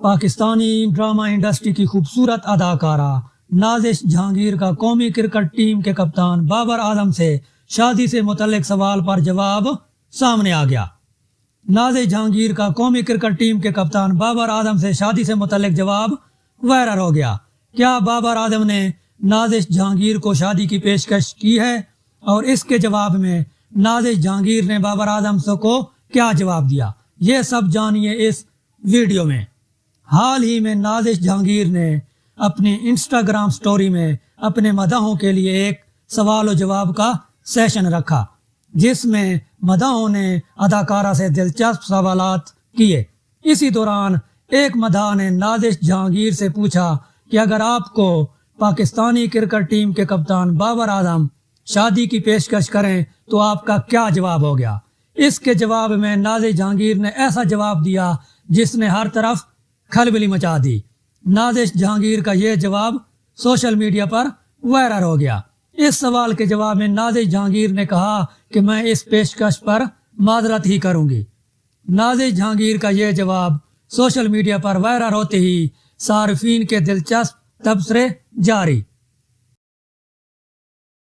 Pakistani drama industry کی خوبصورت اداکارہ نازش جہانگیر کا قومی کرکٹ ٹیم کے کپتان بابر اعظم سے شادی سے متعلق سوال پر جواب سامنے آ گیا۔ نازش جہانگیر کا قومی کرکٹ ٹیم کے کپتان بابر اعظم سے شادی سے متعلق جواب وائرل ہو گیا۔ کیا بابر اعظم نے نازش جہانگیر کو شادی کی پیشکش کی ہے، اور اس کے جواب میں نازش جہانگیر نے بابر اعظم کو کیا جواب دیا؟ یہ سب جانیے اس ویڈیو میں۔ حال ہی میں نازش جہانگیر نے اپنی انسٹاگرام سٹوری میں اپنے مداحوں کے لیے ایک سوال و جواب کا سیشن رکھا، جس میں مداحوں نے اداکارہ سے دلچسپ سوالات کیے۔ اسی دوران ایک مداح نے نازش جہانگیر سے پوچھا کہ اگر آپ کو پاکستانی کرکٹ ٹیم کے کپتان بابر اعظم شادی کی پیشکش کریں تو آپ کا کیا جواب ہوگا؟ اس کے جواب میں نازش جہانگیر نے ایسا جواب دیا جس نے ہر طرف کھلبلی مچا دی۔ نازش جہانگیر کا یہ جواب سوشل میڈیا پر وائرل ہو گیا۔ اس سوال کے جواب میں نازش جہانگیر نے کہا کہ میں اس پیشکش پر معذرت ہی کروں گی۔ نازش جہانگیر کا یہ جواب سوشل میڈیا پر وائرل ہوتے ہی صارفین کے دلچسپ تبصرے جاری۔